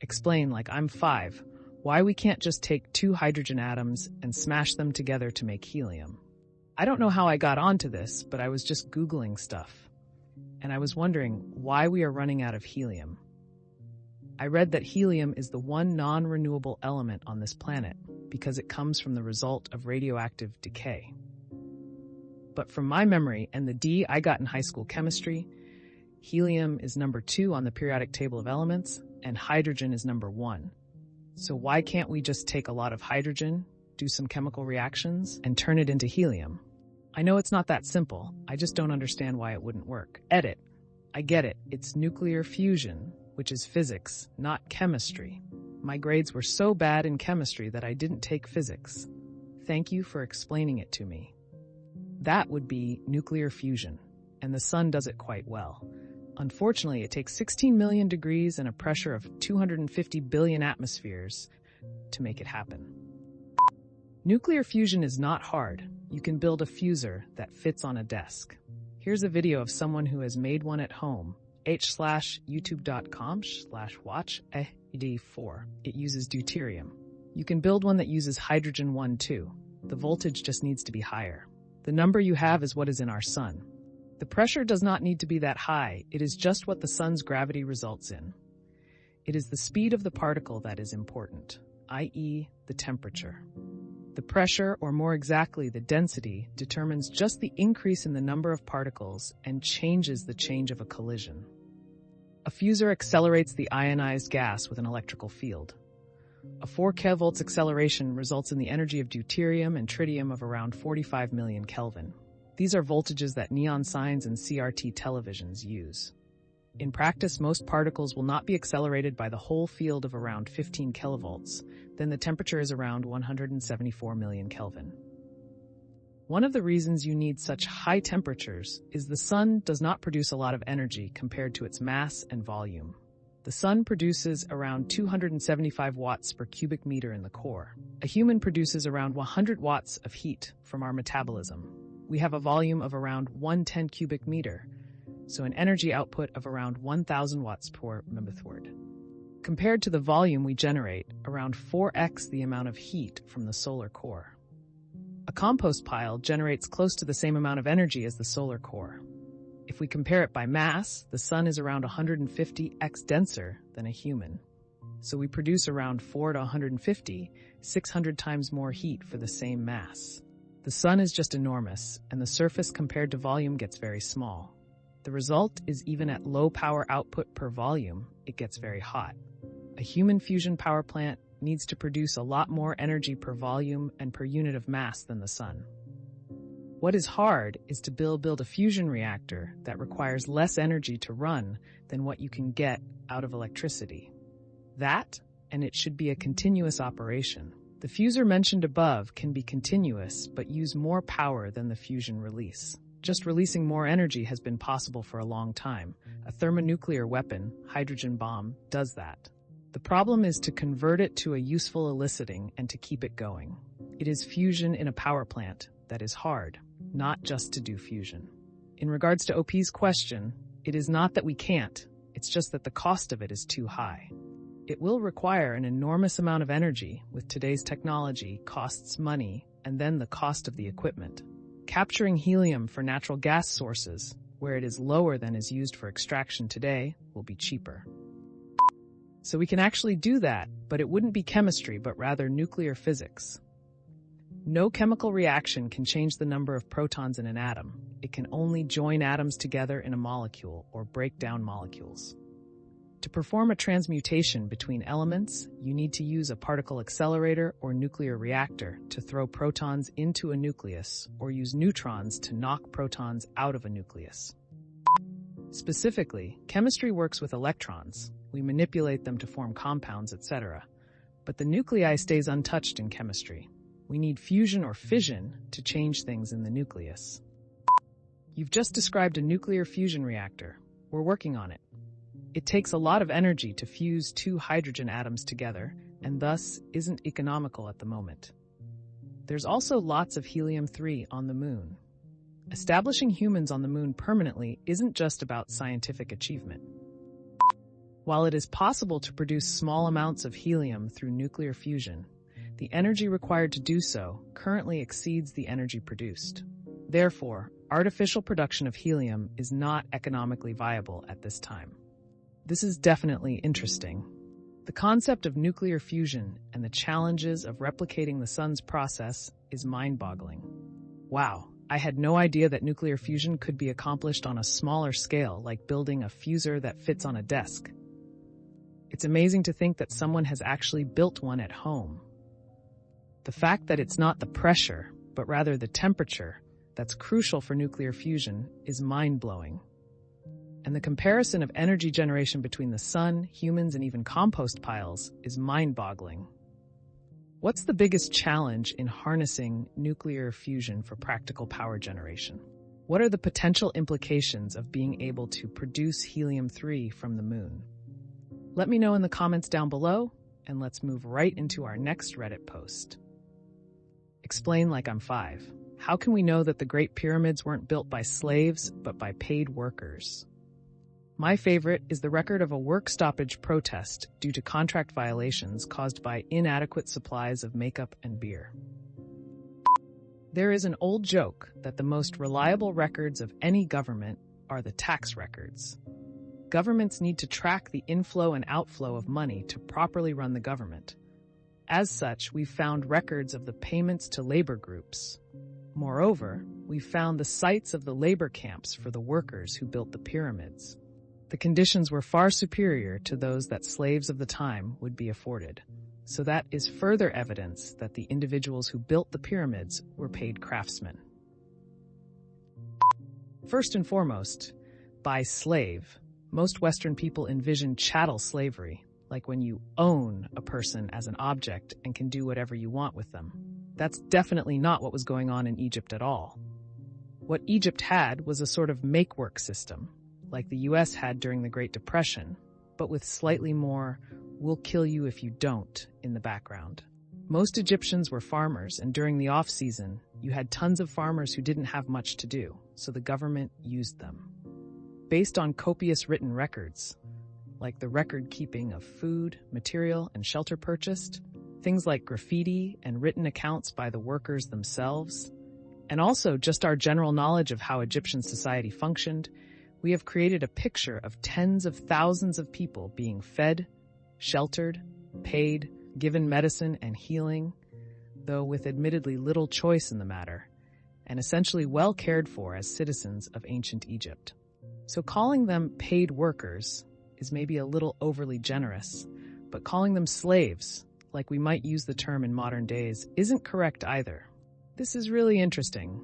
Explain like I'm five why we can't just take two hydrogen atoms and smash them together to make helium. I don't know how I got onto this, but I was just Googling stuff, and I was wondering why we are running out of helium. I read that helium is the one non-renewable element on this planet because it comes from the result of radioactive decay. But from my memory and the D I got in high school chemistry, helium is number 2 on the periodic table of elements, and hydrogen is number 1. So why can't we just take a lot of hydrogen, do some chemical reactions, and turn it into helium? I know it's not that simple, I just don't understand why it wouldn't work. Edit. I get it, it's nuclear fusion, which is physics, not chemistry. My grades were so bad in chemistry that I didn't take physics. Thank you for explaining it to me. That would be nuclear fusion, and the sun does it quite well. Unfortunately, it takes 16 million degrees and a pressure of 250 billion atmospheres to make it happen. Nuclear fusion is not hard. You can build a fuser that fits on a desk. Here's a video of someone who has made one at home. h/youtube.com/watch-ed4. It uses deuterium. You can build one that uses hydrogen 1 too. The voltage just needs to be higher. The number you have is what is in our sun. The pressure does not need to be that high, it is just what the sun's gravity results in. It is the speed of the particle that is important, i.e. the temperature. The pressure, or more exactly the density, determines just the increase in the number of particles and changes the change of a collision. A fuser accelerates the ionized gas with an electrical field. A 4 kV acceleration results in the energy of deuterium and tritium of around 45 million Kelvin. These are voltages that neon signs and CRT televisions use. In practice, most particles will not be accelerated by the whole field of around 15 kilovolts. Then the temperature is around 174 million Kelvin. One of the reasons you need such high temperatures is the sun does not produce a lot of energy compared to its mass and volume. The sun produces around 275 watts per cubic meter in the core. A human produces around 100 watts of heat from our metabolism. We have a volume of around 110 cubic meter, so an energy output of around 1,000 watts per method. Compared to the volume we generate, around 4x the amount of heat from the solar core. A compost pile generates close to the same amount of energy as the solar core. If we compare it by mass, the sun is around 150x denser than a human. So we produce around 4 to 150, 600 times more heat for the same mass. The sun is just enormous, and the surface compared to volume gets very small. The result is even at low power output per volume, it gets very hot. A human fusion power plant needs to produce a lot more energy per volume and per unit of mass than the sun. What is hard is to build a fusion reactor that requires less energy to run than what you can get out of electricity. That, and it should be a continuous operation. The fuser mentioned above can be continuous but use more power than the fusion release. Just releasing more energy has been possible for a long time. A thermonuclear weapon, hydrogen bomb, does that. The problem is to convert it to a useful eliciting and to keep it going. It is fusion in a power plant that is hard, not just to do fusion. In regards to OP's question, it is not that we can't, it's just that the cost of it is too high. It will require an enormous amount of energy with today's technology, costs money, and then the cost of the equipment. Capturing helium for natural gas sources, where it is lower than is used for extraction today, will be cheaper. So we can actually do that, but it wouldn't be chemistry, but rather nuclear physics. No chemical reaction can change the number of protons in an atom. It can only join atoms together in a molecule or break down molecules. To perform a transmutation between elements, you need to use a particle accelerator or nuclear reactor to throw protons into a nucleus or use neutrons to knock protons out of a nucleus. Specifically, chemistry works with electrons. We manipulate them to form compounds, etc. But the nuclei stays untouched in chemistry. We need fusion or fission to change things in the nucleus. You've just described a nuclear fusion reactor. We're working on it. It takes a lot of energy to fuse two hydrogen atoms together, and thus isn't economical at the moment. There's also lots of helium-3 on the moon. Establishing humans on the moon permanently isn't just about scientific achievement. While it is possible to produce small amounts of helium through nuclear fusion, the energy required to do so currently exceeds the energy produced. Therefore, artificial production of helium is not economically viable at this time. This is definitely interesting. The concept of nuclear fusion and the challenges of replicating the sun's process is mind-boggling. Wow, I had no idea that nuclear fusion could be accomplished on a smaller scale, like building a fusor that fits on a desk. It's amazing to think that someone has actually built one at home. The fact that it's not the pressure, but rather the temperature, that's crucial for nuclear fusion is mind-blowing. And the comparison of energy generation between the sun, humans, and even compost piles is mind-boggling. What's the biggest challenge in harnessing nuclear fusion for practical power generation? What are the potential implications of being able to produce helium-3 from the moon? Let me know in the comments down below, and let's move right into our next Reddit post. Explain like I'm 5. How can we know that the Great Pyramids weren't built by slaves, but by paid workers? My favorite is the record of a work stoppage protest due to contract violations caused by inadequate supplies of makeup and beer. There is an old joke that the most reliable records of any government are the tax records. Governments need to track the inflow and outflow of money to properly run the government. As such, we've found records of the payments to labor groups. Moreover, we've found the sites of the labor camps for the workers who built the pyramids. The conditions were far superior to those that slaves of the time would be afforded. So that is further evidence that the individuals who built the pyramids were paid craftsmen. First and foremost, by slave, most Western people envision chattel slavery, like when you own a person as an object and can do whatever you want with them. That's definitely not what was going on in Egypt at all. What Egypt had was a sort of make-work system, like the US had during the Great Depression, but with slightly more "we'll kill you if you don't" in the background. Most Egyptians were farmers, and during the off-season, you had tons of farmers who didn't have much to do, so the government used them. Based on copious written records, like the record-keeping of food, material, and shelter purchased, things like graffiti and written accounts by the workers themselves, and also just our general knowledge of how Egyptian society functioned, we have created a picture of tens of thousands of people being fed, sheltered, paid, given medicine and healing, though with admittedly little choice in the matter, and essentially well cared for as citizens of ancient Egypt. So calling them paid workers is maybe a little overly generous, but calling them slaves, like we might use the term in modern days, isn't correct either. This is really interesting.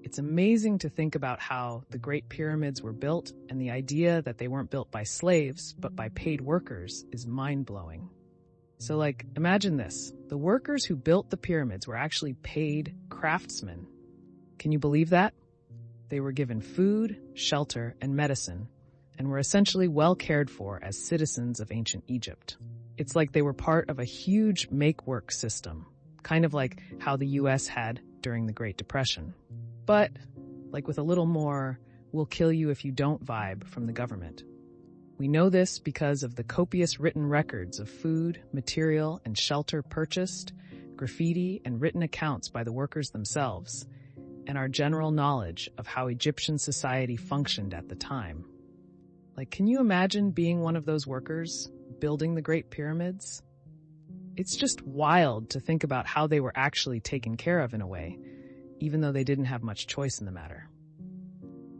It's amazing to think about how the Great Pyramids were built, and the idea that they weren't built by slaves, but by paid workers is mind-blowing. So imagine this. The workers who built the pyramids were actually paid craftsmen. Can you believe that? They were given food, shelter, and medicine, and were essentially well cared for as citizens of ancient Egypt. It's like they were part of a huge make-work system, kind of like how the US had during the Great Depression. But, with a little more "we'll kill you if you don't" vibe from the government. We know this because of the copious written records of food, material, and shelter purchased, graffiti, and written accounts by the workers themselves, and our general knowledge of how Egyptian society functioned at the time. Can you imagine being one of those workers, building the Great Pyramids? It's just wild to think about how they were actually taken care of in a way, even though they didn't have much choice in the matter.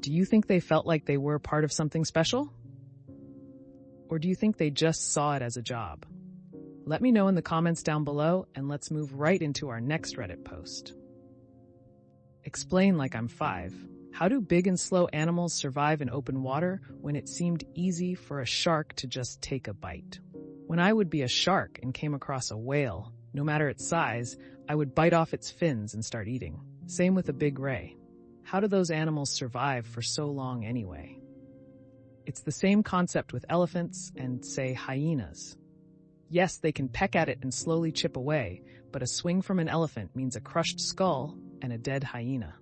Do you think they felt like they were part of something special? Or do you think they just saw it as a job? Let me know in the comments down below, and let's move right into our next Reddit post. Explain like I'm 5. How do big and slow animals survive in open water when it seemed easy for a shark to just take a bite? When I would be a shark and came across a whale, no matter its size, I would bite off its fins and start eating. Same with a big ray. How do those animals survive for so long anyway? It's the same concept with elephants and, say, hyenas. Yes, they can peck at it and slowly chip away, but a swing from an elephant means a crushed skull and a dead hyena.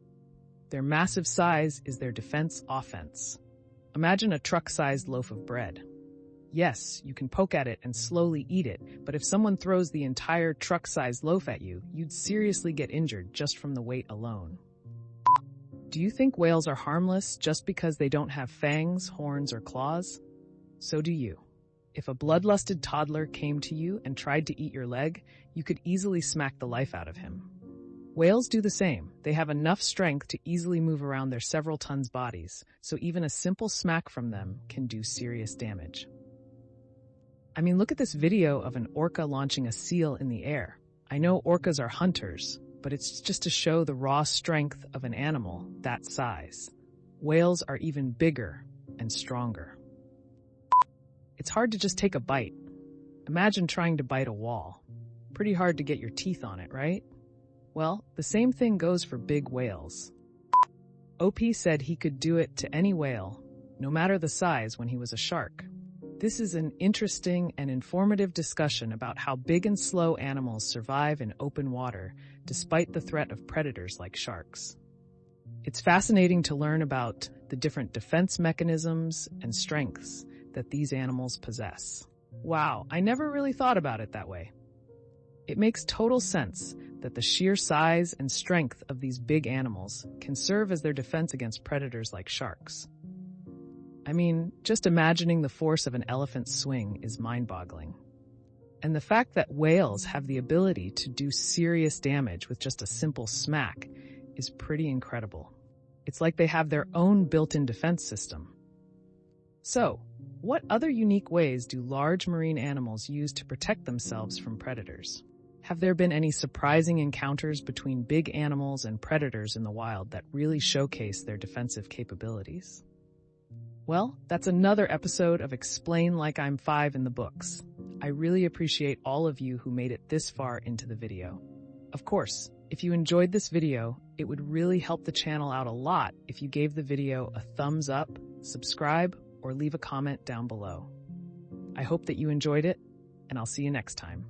Their massive size is their defense offense. Imagine a truck-sized loaf of bread. Yes, you can poke at it and slowly eat it, but if someone throws the entire truck-sized loaf at you, you'd seriously get injured just from the weight alone. Do you think whales are harmless just because they don't have fangs, horns, or claws? So do you. If a bloodlusted toddler came to you and tried to eat your leg, you could easily smack the life out of him. Whales do the same. They have enough strength to easily move around their several tons bodies, so even a simple smack from them can do serious damage. I mean, look at this video of an orca launching a seal in the air. I know orcas are hunters, but it's just to show the raw strength of an animal that size. Whales are even bigger and stronger. It's hard to just take a bite. Imagine trying to bite a wall. Pretty hard to get your teeth on it, right? Well, the same thing goes for big whales. OP said he could do it to any whale, no matter the size, when he was a shark. This is an interesting and informative discussion about how big and slow animals survive in open water despite the threat of predators like sharks. It's fascinating to learn about the different defense mechanisms and strengths that these animals possess. Wow, I never really thought about it that way. It makes total sense that the sheer size and strength of these big animals can serve as their defense against predators like sharks. I mean, just imagining the force of an elephant's swing is mind-boggling. And the fact that whales have the ability to do serious damage with just a simple smack is pretty incredible. It's like they have their own built-in defense system. So, what other unique ways do large marine animals use to protect themselves from predators? Have there been any surprising encounters between big animals and predators in the wild that really showcase their defensive capabilities? Well, that's another episode of Explain Like I'm 5 in the books. I really appreciate all of you who made it this far into the video. Of course, if you enjoyed this video, it would really help the channel out a lot if you gave the video a thumbs up, subscribe, or leave a comment down below. I hope that you enjoyed it, and I'll see you next time.